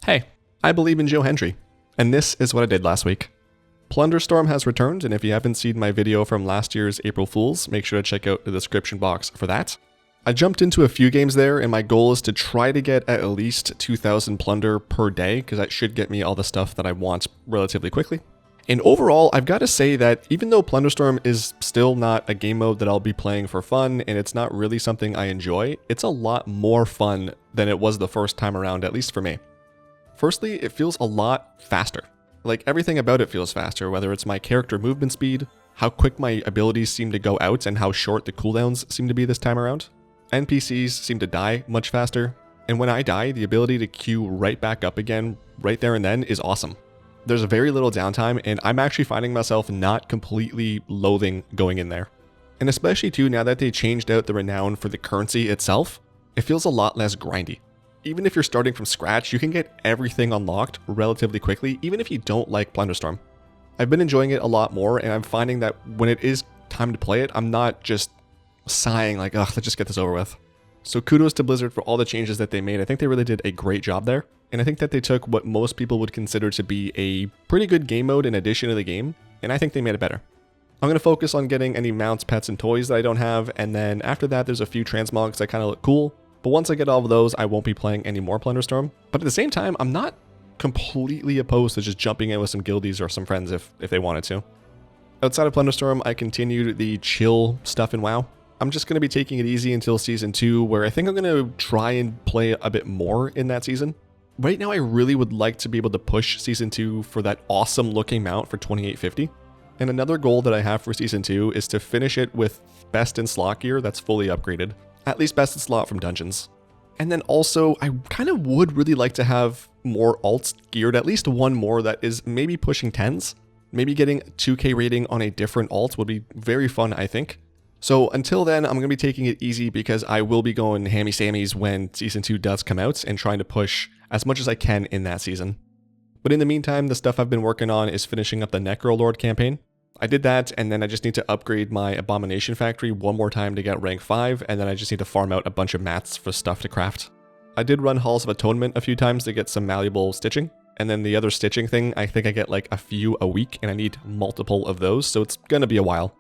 Hey, I believe in Joe Hendry, and this is what I did last week. Plunderstorm has returned, and if you haven't seen my video from last year's April Fools, make sure to check out the description box for that. I jumped into a few games there, and my goal is to try to get at least 2,000 plunder per day, because that should get me all the stuff that I want relatively quickly. And overall, I've got to say that even though Plunderstorm is still not a game mode that I'll be playing for fun, and it's not really something I enjoy, it's a lot more fun than it was the first time around, at least for me. Firstly, it feels a lot faster. Like, everything about it feels faster, whether it's my character movement speed, how quick my abilities seem to go out, and how short the cooldowns seem to be this time around. NPCs seem to die much faster, and when I die, the ability to queue right back up again right there and then is awesome. There's very little downtime, and I'm actually finding myself not completely loathing going in there. And especially too, now that they changed out the renown for the currency itself, it feels a lot less grindy. Even if you're starting from scratch, you can get everything unlocked relatively quickly, even if you don't like Plunderstorm. I've been enjoying it a lot more, and I'm finding that when it is time to play it, I'm not just sighing like, ugh, let's just get this over with. So kudos to Blizzard for all the changes that they made. I think they really did a great job there. And I think that they took what most people would consider to be a pretty good game mode in addition to the game, and I think they made it better. I'm going to focus on getting any mounts, pets, and toys that I don't have, and then after that there's a few transmogs that kind of look cool, but once I get all of those, I won't be playing any more Plunderstorm. But at the same time, I'm not completely opposed to just jumping in with some guildies or some friends if they wanted to. Outside of Plunderstorm, I continued the chill stuff in WoW. I'm just going to be taking it easy until Season 2, where I think I'm going to try and play a bit more in that season. Right now, I really would like to be able to push Season 2 for that awesome looking mount for 2850. And another goal that I have for Season 2 is to finish it with best in slot gear that's fully upgraded. At least best in slot from dungeons. And then also, I kind of would really like to have more alts geared, at least one more that is maybe pushing 10s. Maybe getting 2k rating on a different alt would be very fun, I think. So until then, I'm going to be taking it easy because I will be going hammy-sammies when Season 2 does come out and trying to push as much as I can in that season. But in the meantime, the stuff I've been working on is finishing up the Necrolord campaign. I did that, and then I just need to upgrade my Abomination Factory one more time to get rank 5, and then I just need to farm out a bunch of mats for stuff to craft. I did run Halls of Atonement a few times to get some malleable stitching, and then the other stitching thing, I think I get like a few a week, and I need multiple of those, so it's gonna be a while.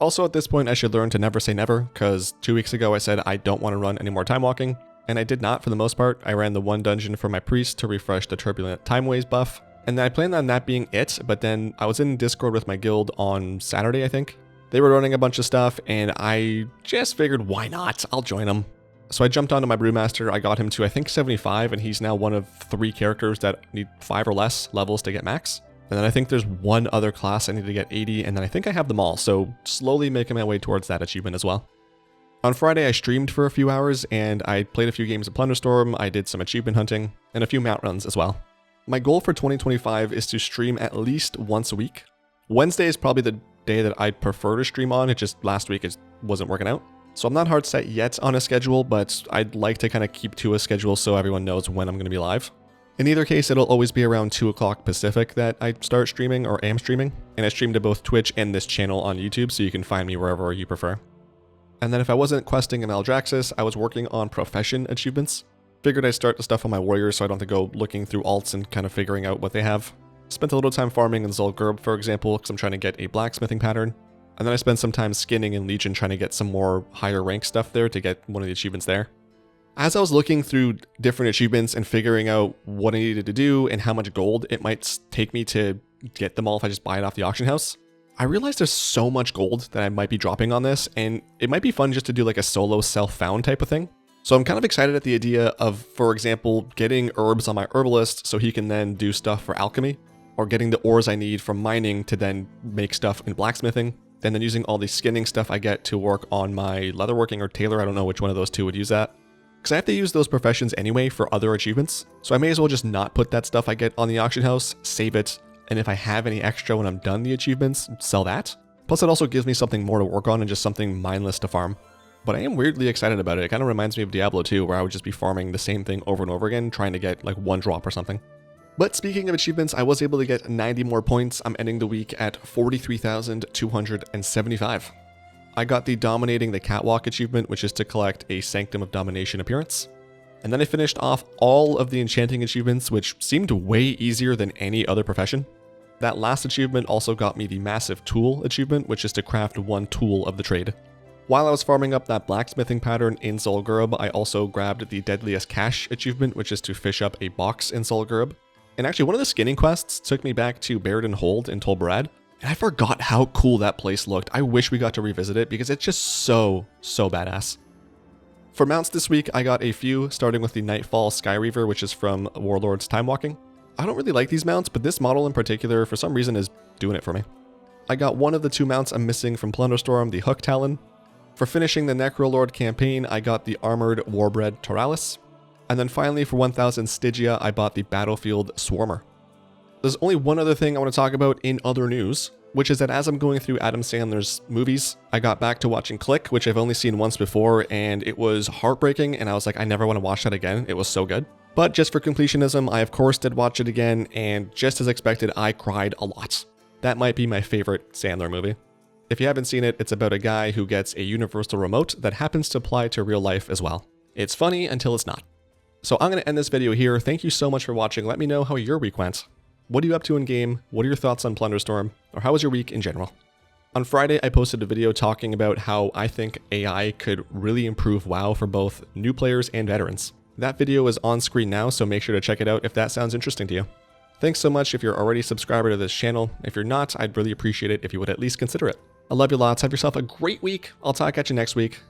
Also at this point, I should learn to never say never, because 2 weeks ago I said I don't want to run any more Timewalking, and I did not for the most part. I ran the one dungeon for my priest to refresh the Turbulent Timeways buff, and I planned on that being it, but then I was in Discord with my guild on Saturday, I think. They were running a bunch of stuff, and I just figured, why not? I'll join them. So I jumped onto my Brewmaster, I got him to I think 75, and he's now one of 3 characters that need 5 or less levels to get max. And then I think there's one other class I need to get 80, and then I think I have them all, so slowly making my way towards that achievement as well. On Friday, I streamed for a few hours, and I played a few games of Plunderstorm, I did some achievement hunting, and a few mount runs as well. My goal for 2025 is to stream at least once a week. Wednesday is probably the day that I'd prefer to stream on, it just last week it wasn't working out. So I'm not hard set yet on a schedule, but I'd like to kind of keep to a schedule so everyone knows when I'm going to be live. In either case, it'll always be around 2 o'clock Pacific that I start streaming or am streaming, and I stream to both Twitch and this channel on YouTube, so you can find me wherever you prefer. And then if I wasn't questing in Maldraxxus, I was working on profession achievements. Figured I'd start the stuff on my warriors so I don't have to go looking through alts and kind of figuring out what they have. Spent a little time farming in Zul'Gurub, for example, because I'm trying to get a blacksmithing pattern. And then I spent some time skinning in Legion trying to get some more higher rank stuff there to get one of the achievements there. As I was looking through different achievements and figuring out what I needed to do and how much gold it might take me to get them all if I just buy it off the auction house, I realized there's so much gold that I might be dropping on this, and it might be fun just to do like a solo self-found type of thing. So I'm kind of excited at the idea of, for example, getting herbs on my herbalist so he can then do stuff for alchemy, or getting the ores I need from mining to then make stuff in blacksmithing, and then using all the skinning stuff I get to work on my leatherworking or tailor. I don't know which one of those two would use that. Because I have to use those professions anyway for other achievements, so I may as well just not put that stuff I get on the auction house, save it, and if I have any extra when I'm done the achievements, sell that. Plus it also gives me something more to work on and just something mindless to farm. But I am weirdly excited about it. It kind of reminds me of Diablo 2, where I would just be farming the same thing over and over again, trying to get like one drop or something. But speaking of achievements, I was able to get 90 more points. I'm ending the week at 43,275. I got the Dominating the Catwalk achievement, which is to collect a Sanctum of Domination appearance. And then I finished off all of the enchanting achievements, which seemed way easier than any other profession. That last achievement also got me the massive tool achievement, which is to craft one tool of the trade. While I was farming up that blacksmithing pattern in Zul'Gurub, I also grabbed the deadliest cache achievement, which is to fish up a box in Zul'Gurub. And actually, one of the skinning quests took me back to Baradin Hold in Tol Barad, and I forgot how cool that place looked. I wish we got to revisit it because it's just so badass. For mounts this week, I got a few, starting with the Nightfall Skyreaver, which is from Warlord's Timewalking. I don't really like these mounts, but this model in particular, for some reason, is doing it for me. I got one of the 2 mounts I'm missing from Plunderstorm, the Hook Talon. For finishing the Necrolord campaign, I got the Armored Warbred Toralis. And then finally, for 1000 Stygia, I bought the Battlefield Swarmer. There's only one other thing I want to talk about in other news, which is that as I'm going through Adam Sandler's movies, I got back to watching Click, which I've only seen once before, and it was heartbreaking, and I was like, I never want to watch that again. It was so good. But just for completionism, I of course did watch it again, and just as expected, I cried a lot. That might be my favorite Sandler movie. If you haven't seen it, it's about a guy who gets a universal remote that happens to apply to real life as well. It's funny until it's not. So I'm going to end this video here. Thank you so much for watching. Let me know how your week went. What are you up to in game? What are your thoughts on Plunderstorm? Or how was your week in general? On Friday, I posted a video talking about how I think AI could really improve WoW for both new players and veterans. That video is on screen now, so make sure to check it out if that sounds interesting to you. Thanks so much if you're already a subscriber to this channel. If you're not, I'd really appreciate it if you would at least consider it. I love you lots. Have yourself a great week. I'll talk at you next week.